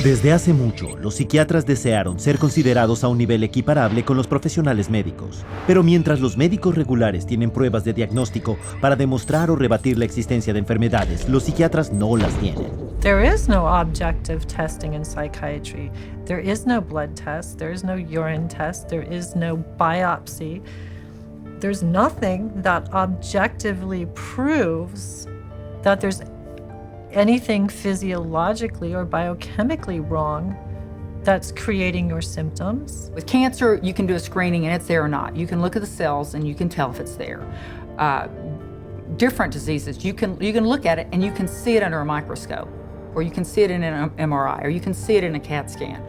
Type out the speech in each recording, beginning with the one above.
Desde hace mucho, los psiquiatras desearon ser considerados a un nivel equiparable con los profesionales médicos. Pero mientras los médicos regulares tienen pruebas de diagnóstico para demostrar o rebatir la existencia de enfermedades, los psiquiatras no las tienen. There is no objective testing in psychiatry. There is no blood test, there is no urine test, there is no biopsy. There's nothing that objectively proves that there's anything physiologically or biochemically wrong that's creating your symptoms. With cancer, you can do a screening and it's there or not. You can look at the cells and you can tell if it's there. Different diseases, you can look at it and you can see it under a microscope, or you can see it in an MRI, or you can see it in a CAT scan.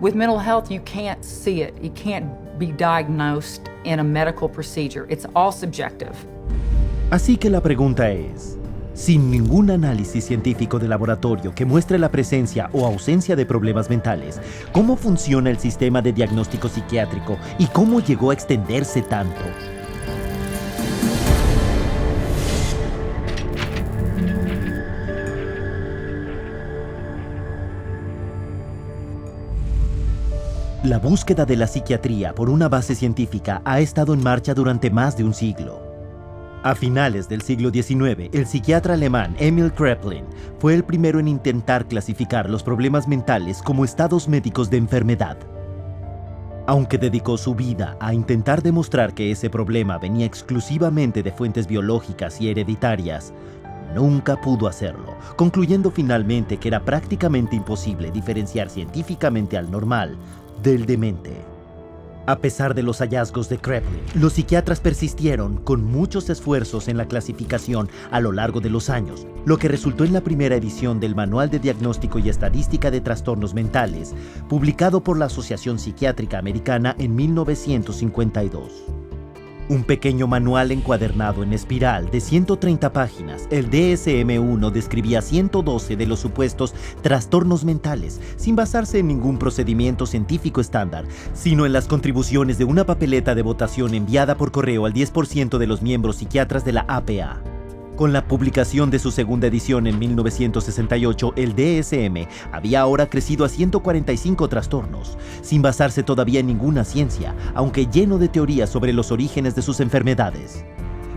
With mental health, you can't see it. It can't be diagnosed in a medical procedure. It's all subjective. Así que la pregunta es, sin ningún análisis científico de laboratorio que muestre la presencia o ausencia de problemas mentales, ¿cómo funciona el sistema de diagnóstico psiquiátrico y cómo llegó a extenderse tanto? La búsqueda de la psiquiatría por una base científica ha estado en marcha durante más de un siglo. A finales del siglo XIX, el psiquiatra alemán Emil Kraepelin fue el primero en intentar clasificar los problemas mentales como estados médicos de enfermedad. Aunque dedicó su vida a intentar demostrar que ese problema venía exclusivamente de fuentes biológicas y hereditarias, nunca pudo hacerlo, concluyendo finalmente que era prácticamente imposible diferenciar científicamente al normal del demente. A pesar de los hallazgos de Kraepelin, los psiquiatras persistieron con muchos esfuerzos en la clasificación a lo largo de los años, lo que resultó en la primera edición del Manual de Diagnóstico y Estadística de Trastornos Mentales, publicado por la Asociación Psiquiátrica Americana en 1952. Un pequeño manual encuadernado en espiral de 130 páginas, el DSM-1 describía 112 de los supuestos trastornos mentales, sin basarse en ningún procedimiento científico estándar, sino en las contribuciones de una papeleta de votación enviada por correo al 10% de los miembros psiquiatras de la APA. Con la publicación de su segunda edición en 1968, el DSM había ahora crecido a 145 trastornos, sin basarse todavía en ninguna ciencia, aunque lleno de teorías sobre los orígenes de sus enfermedades.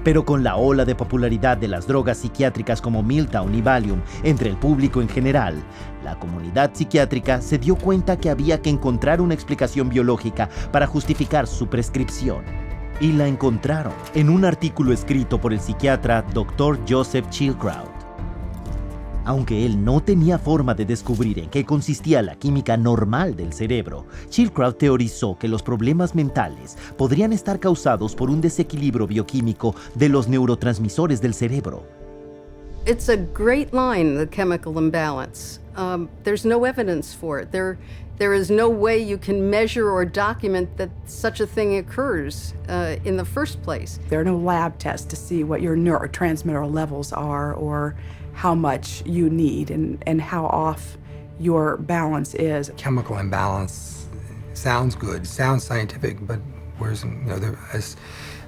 Pero con la ola de popularidad de las drogas psiquiátricas como Miltown y Valium entre el público en general, la comunidad psiquiátrica se dio cuenta que había que encontrar una explicación biológica para justificar su prescripción. Y la encontraron en un artículo escrito por el psiquiatra Dr. Joseph Chilcrout. Aunque él no tenía forma de descubrir en qué consistía la química normal del cerebro, Chilcrout teorizó que los problemas mentales podrían estar causados por un desequilibrio bioquímico de los neurotransmisores del cerebro. It's a great line, the chemical imbalance. There's no evidence for it. There is no way you can measure or document that such a thing occurs in the first place. There are no lab tests to see what your neurotransmitter levels are or how much you need and how off your balance is. Chemical imbalance sounds good, sounds scientific, but where's,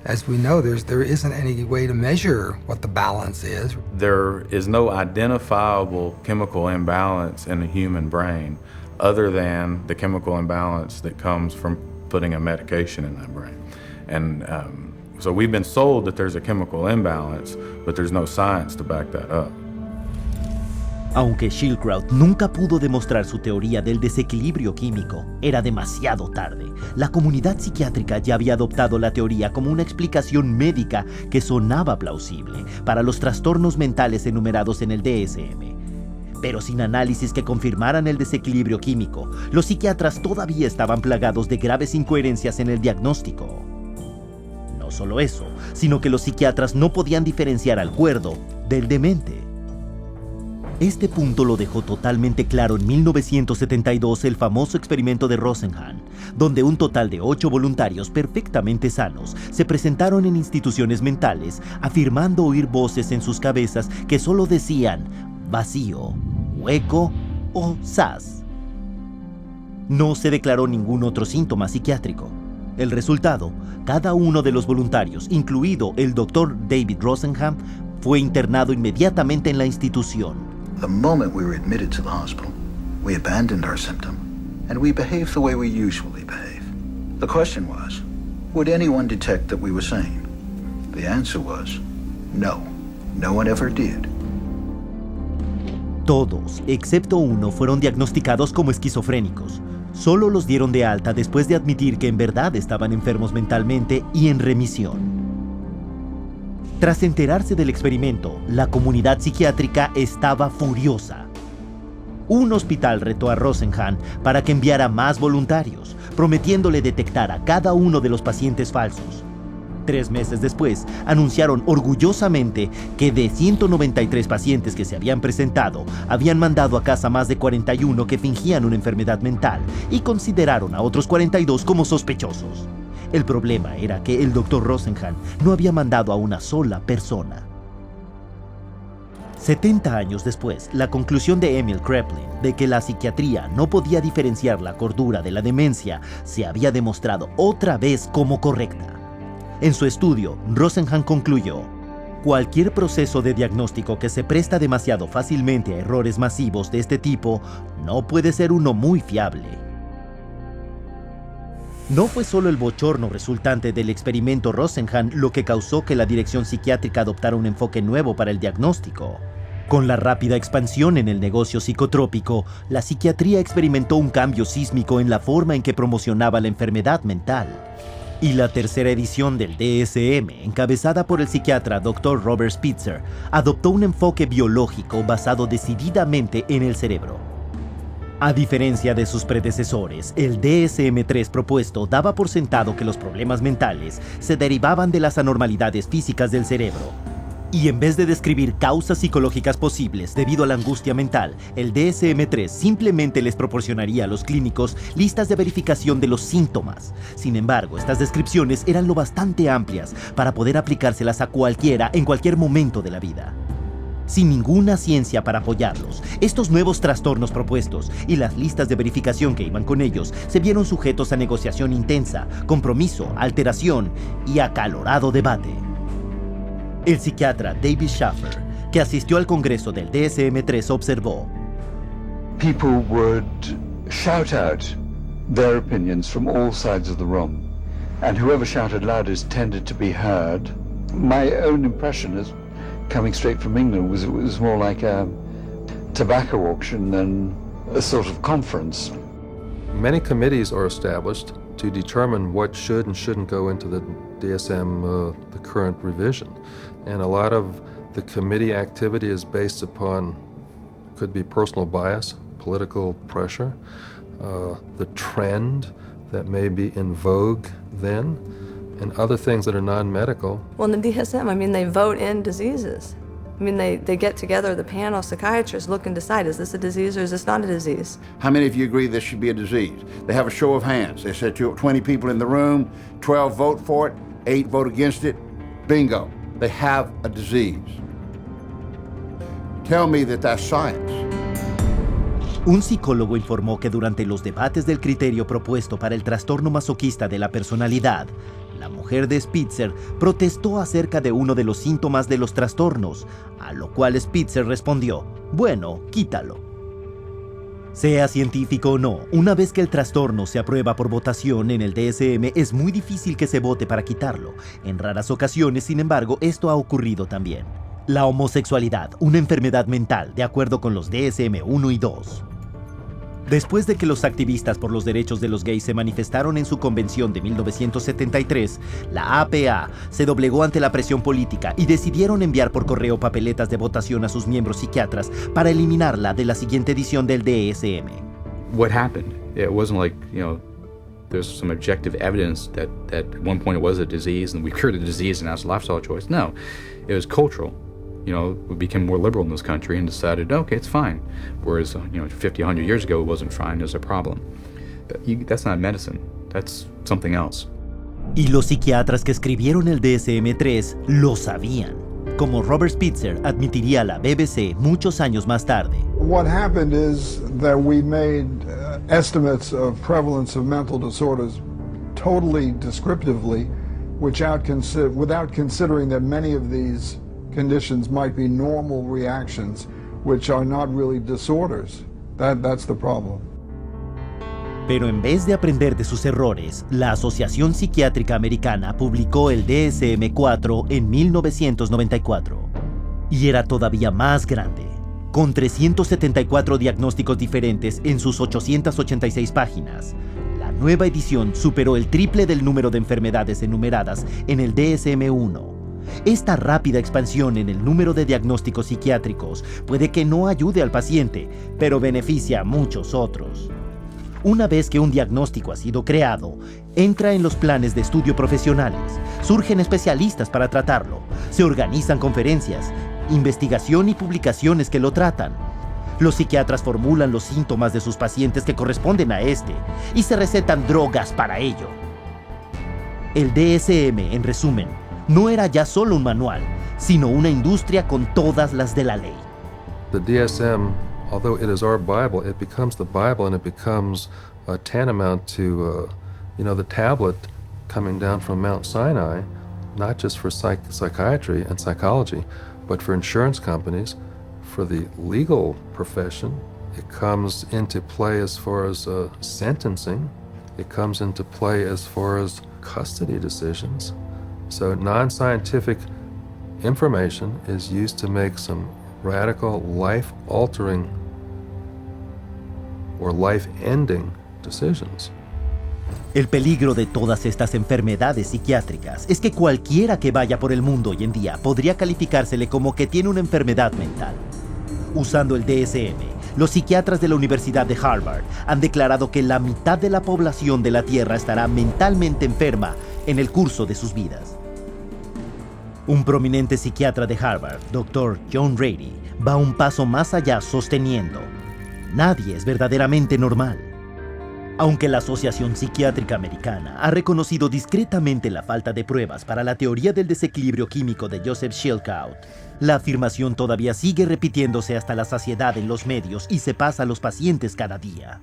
as we know, there isn't any way to measure what the balance is. There is no identifiable chemical imbalance in the human brain other than the chemical imbalance that comes from putting a medication in that brain. And so we've been sold that there's a chemical imbalance, but there's no science to back that up. Aunque Chilcrout nunca pudo demostrar su teoría del desequilibrio químico, era demasiado tarde. La comunidad psiquiátrica ya había adoptado la teoría como una explicación médica que sonaba plausible para los trastornos mentales enumerados en el DSM. Pero sin análisis que confirmaran el desequilibrio químico, los psiquiatras todavía estaban plagados de graves incoherencias en el diagnóstico. No solo eso, sino que los psiquiatras no podían diferenciar al cuerdo del demente. Este punto lo dejó totalmente claro en 1972 el famoso experimento de Rosenhan, donde un total de 8 voluntarios perfectamente sanos se presentaron en instituciones mentales afirmando oír voces en sus cabezas que solo decían vacío, hueco o sas. No se declaró ningún otro síntoma psiquiátrico. El resultado, cada uno de los voluntarios, incluido el Dr. David Rosenhan, fue internado inmediatamente en la institución. The moment we were admitted to the hospital, We abandoned our symptom, and we behaved the way we usually behave. The question was, would anyone detect that we were sane? The answer was, no. No one ever did. Todos, excepto uno, fueron diagnosticados como esquizofrénicos. Solo los dieron de alta después de admitir que en verdad estaban enfermos mentalmente y en remisión. Tras enterarse del experimento, la comunidad psiquiátrica estaba furiosa. Un hospital retó a Rosenhan para que enviara más voluntarios, prometiéndole detectar a cada uno de los pacientes falsos. 3 meses después, anunciaron orgullosamente que de 193 pacientes que se habían presentado, habían mandado a casa más de 41 que fingían una enfermedad mental y consideraron a otros 42 como sospechosos. El problema era que el Dr. Rosenhan no había mandado a una sola persona. 70 años después, la conclusión de Emil Kraepelin de que la psiquiatría no podía diferenciar la cordura de la demencia se había demostrado otra vez como correcta. En su estudio, Rosenhan concluyó: cualquier proceso de diagnóstico que se presta demasiado fácilmente a errores masivos de este tipo no puede ser uno muy fiable. No fue solo el bochorno resultante del experimento Rosenhan lo que causó que la dirección psiquiátrica adoptara un enfoque nuevo para el diagnóstico. Con la rápida expansión en el negocio psicotrópico, la psiquiatría experimentó un cambio sísmico en la forma en que promocionaba la enfermedad mental. Y la tercera edición del DSM, encabezada por el psiquiatra Dr. Robert Spitzer, adoptó un enfoque biológico basado decididamente en el cerebro. A diferencia de sus predecesores, el DSM-3 propuesto daba por sentado que los problemas mentales se derivaban de las anormalidades físicas del cerebro. Y en vez de describir causas psicológicas posibles debido a la angustia mental, el DSM-3 simplemente les proporcionaría a los clínicos listas de verificación de los síntomas. Sin embargo, estas descripciones eran lo bastante amplias para poder aplicárselas a cualquiera en cualquier momento de la vida. Sin ninguna ciencia para apoyarlos, estos nuevos trastornos propuestos y las listas de verificación que iban con ellos se vieron sujetos a negociación intensa, compromiso, alteración y acalorado debate. El psiquiatra David Schaffer, que asistió al congreso del DSM-3, observó: people would shout out their opinions from all sides of the room, and whoever shouted loudest tended to be heard. My own impression is, coming straight from England, was it was more like a tobacco auction than a sort of conference. Many committees are established to determine what should and shouldn't go into the DSM, the current revision. And a lot of the committee activity is based upon, could be personal bias, political pressure, the trend that may be in vogue then, and other things that are non-medical. Well, in the DSM, I mean, they vote in diseases. I mean, they get together, the panel, psychiatrists look and decide, is this a disease or is this not a disease? How many of you agree this should be a disease? They have a show of hands. They said 20 people in the room, 12 vote for it, 8 vote against it. Bingo. They have a disease. Tell me that that's science. Un psicólogo informó que durante los debates del criterio propuesto para el trastorno masoquista de la personalidad, la mujer de Spitzer protestó acerca de uno de los síntomas de los trastornos, a lo cual Spitzer respondió: bueno, quítalo. Sea científico o no, una vez que el trastorno se aprueba por votación en el DSM, es muy difícil que se vote para quitarlo. En raras ocasiones, sin embargo, esto ha ocurrido también. La homosexualidad, una enfermedad mental, de acuerdo con los DSM 1 y 2. Después de que los activistas por los derechos de los gays se manifestaron en su convención de 1973, la APA se doblegó ante la presión política y decidieron enviar por correo papeletas de votación a sus miembros psiquiatras para eliminarla de la siguiente edición del DSM. What happened? It wasn't like, there's some objective evidence that at one point it was a disease and we cured the disease and now it's a lifestyle choice. No, it was cultural. We became more liberal in this country and decided, okay, it's fine. Whereas, 50, 100 years ago, it wasn't fine, it was a problem. That's not medicine, that's something else. Y los psiquiatras que escribieron el DSM-3 lo sabían, como Robert Spitzer admitiría a la BBC muchos años más tarde. What happened is that we made estimates of prevalence of mental disorders totally descriptively, without considering that many of these conditions might be normal reactions, which are not really disorders. That's the problem. Pero en vez de aprender de sus errores, la Asociación Psiquiátrica Americana publicó el DSM-4 en 1994. Y era todavía más grande, con 374 diagnósticos diferentes en sus 886 páginas. La nueva edición superó el triple del número de enfermedades enumeradas en el DSM-1. Esta rápida expansión en el número de diagnósticos psiquiátricos puede que no ayude al paciente, pero beneficia a muchos otros. Una vez que un diagnóstico ha sido creado, entra en los planes de estudio profesionales, surgen especialistas para tratarlo, se organizan conferencias, investigación y publicaciones que lo tratan. Los psiquiatras formulan los síntomas de sus pacientes que corresponden a este y se recetan drogas para ello. El DSM, en resumen, no era ya solo un manual, sino una industria con todas las de la ley. The DSM, although it is our Bible, it becomes the Bible and it becomes tantamount to, the tablet coming down from Mount Sinai, not just for psychiatry and psychology, but for insurance companies, for the legal profession. It comes into play as far as sentencing. It comes into play as far as custody decisions. So non-scientific information is used to make some radical, life-altering or life-ending decisions. El peligro de todas estas enfermedades psiquiátricas es que cualquiera que vaya por el mundo hoy en día podría calificársele como que tiene una enfermedad mental. Usando el DSM, los psiquiatras de la Universidad de Harvard han declarado que la mitad de la población de la Tierra estará mentalmente enferma en el curso de sus vidas. Un prominente psiquiatra de Harvard, Dr. John Ratey, va un paso más allá sosteniendo: nadie es verdaderamente normal. Aunque la Asociación Psiquiátrica Americana ha reconocido discretamente la falta de pruebas para la teoría del desequilibrio químico de Joseph Schildkraut, la afirmación todavía sigue repitiéndose hasta la saciedad en los medios y se pasa a los pacientes cada día.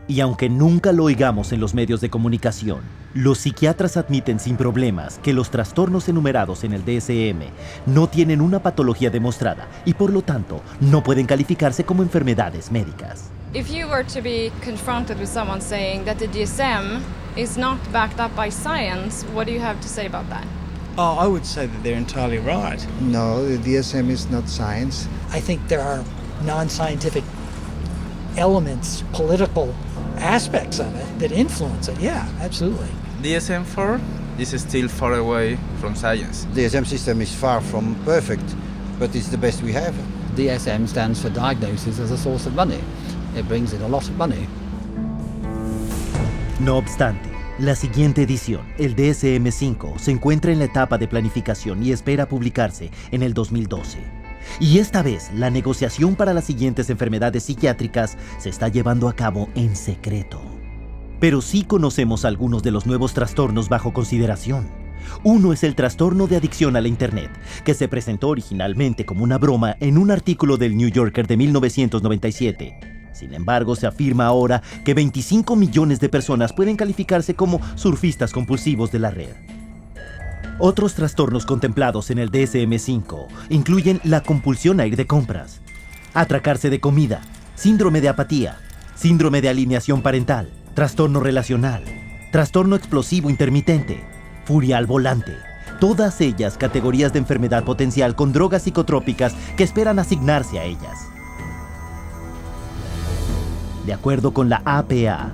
Y aunque nunca lo oigamos en los medios de comunicación, los psiquiatras admiten sin problemas que los trastornos enumerados en el DSM no tienen una patología demostrada y por lo tanto no pueden calificarse como enfermedades médicas. If you were to be confronted with someone saying that the DSM is not backed up by science, what do you have to say about that? Oh, I would say that they're entirely right. No, the DSM is not science. I think there are non-scientific elements, political aspects of it that influence it. Yeah, absolutely. DSM-4 is still far away from science. The DSM system is far from perfect, but it's the best we have. DSM stands for diagnosis as a source of money. It brings in a lot of money. No obstante, la siguiente edición, el DSM-5, se encuentra en la etapa de planificación y espera publicarse en el 2012. Y esta vez, la negociación para las siguientes enfermedades psiquiátricas se está llevando a cabo en secreto. Pero sí conocemos algunos de los nuevos trastornos bajo consideración. Uno es el trastorno de adicción a la Internet, que se presentó originalmente como una broma en un artículo del New Yorker de 1997. Sin embargo, se afirma ahora que 25 millones de personas pueden calificarse como surfistas compulsivos de la red. Otros trastornos contemplados en el DSM-5 incluyen la compulsión a ir de compras, atracarse de comida, síndrome de apatía, síndrome de alienación parental, trastorno relacional, trastorno explosivo intermitente, furia al volante. Todas ellas categorías de enfermedad potencial con drogas psicotrópicas que esperan asignarse a ellas. De acuerdo con la APA,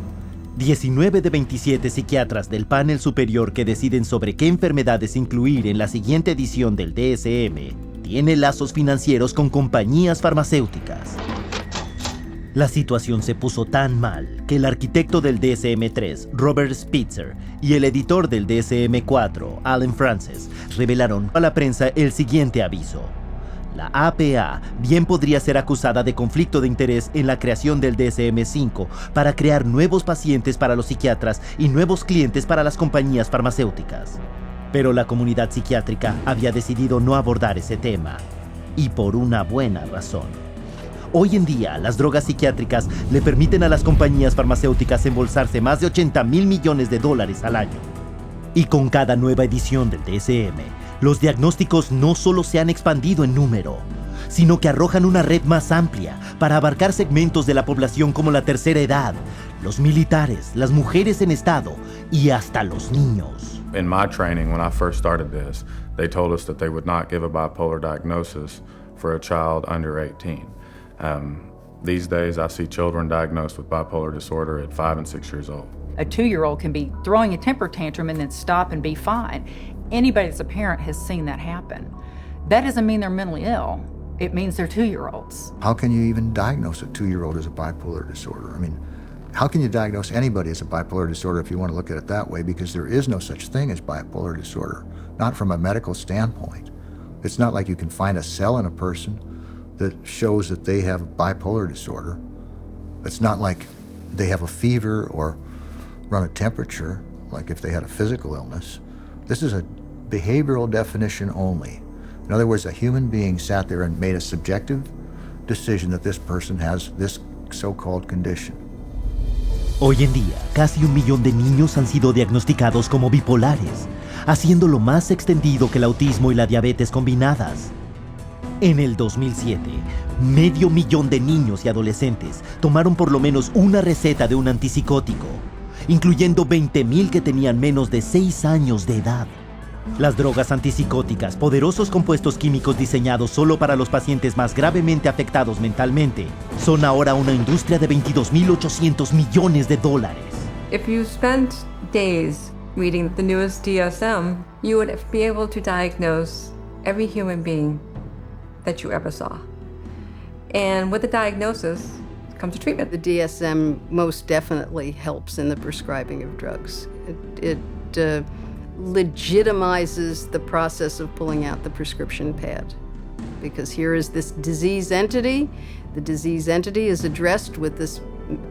19 de 27 psiquiatras del panel superior que deciden sobre qué enfermedades incluir en la siguiente edición del DSM tienen lazos financieros con compañías farmacéuticas. La situación se puso tan mal que el arquitecto del DSM-3, Robert Spitzer, y el editor del DSM-4, Alan Francis, revelaron a la prensa el siguiente aviso. La APA bien podría ser acusada de conflicto de interés en la creación del DSM-5 para crear nuevos pacientes para los psiquiatras y nuevos clientes para las compañías farmacéuticas. Pero la comunidad psiquiátrica había decidido no abordar ese tema, y por una buena razón. Hoy en día, las drogas psiquiátricas le permiten a las compañías farmacéuticas embolsarse más de $80,000 millones al año. Y con cada nueva edición del DSM, Los diagnósticos no solo se han expandido en número, sino que arrojan una red más amplia para abarcar segmentos de la población como la tercera edad, los militares, las mujeres en estado y hasta los niños. In my training, when I first started this, they told us that they would not give a bipolar diagnosis for a child under 18. These days, I see children diagnosed with bipolar disorder at 5 and 6 years old. A 2-year-old can be throwing a temper tantrum and then stop and be fine. Anybody that's a parent has seen that happen. That doesn't mean they're mentally ill. It means they're 2-year-olds. How can you even diagnose a 2-year-old as a bipolar disorder? I mean, how can you diagnose anybody as a bipolar disorder if you want to look at it that way? Because there is no such thing as bipolar disorder, not from a medical standpoint. It's not like you can find a cell in a person that shows that they have bipolar disorder. It's not like they have a fever or run a temperature, like if they had a physical illness. This is a behavioral definition only. In other words, a human being sat there and made a subjective decision that this person has this so-called condition. Hoy en día, casi 1 millón de niños han sido diagnosticados como bipolares, haciéndolo más extendido que el autismo y la diabetes combinadas. En el 2007, 500,000 de niños y adolescentes tomaron por lo menos una receta de un antipsicótico, incluyendo 20,000 que tenían menos de 6 años de edad. Las drogas antipsicóticas, poderosos compuestos químicos diseñados solo para los pacientes más gravemente afectados mentalmente, son ahora una industria de $22,800 millones. If you spent days reading the newest DSM, you would be able to diagnose every human being that you ever saw. And with the diagnosis comes a treatment. The DSM most definitely helps in the prescribing of drugs. It legitimizes the process of pulling out the prescription pad. Because here is this disease entity. The disease entity is addressed with this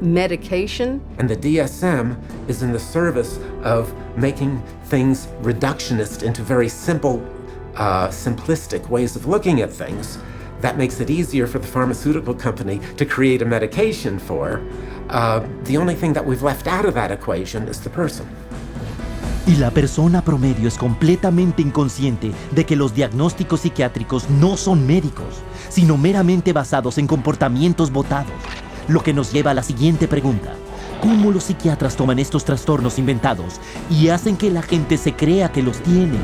medication. And the DSM is in the service of making things reductionist into very simple, simplistic ways of looking at things. That makes it easier for the pharmaceutical company to create a medication for. The only thing that we've left out of that equation is the person. Y la persona promedio es completamente inconsciente de que los diagnósticos psiquiátricos no son médicos, sino meramente basados en comportamientos votados. Lo que nos lleva a la siguiente pregunta: ¿cómo los psiquiatras toman estos trastornos inventados y hacen que la gente se crea que los tiene?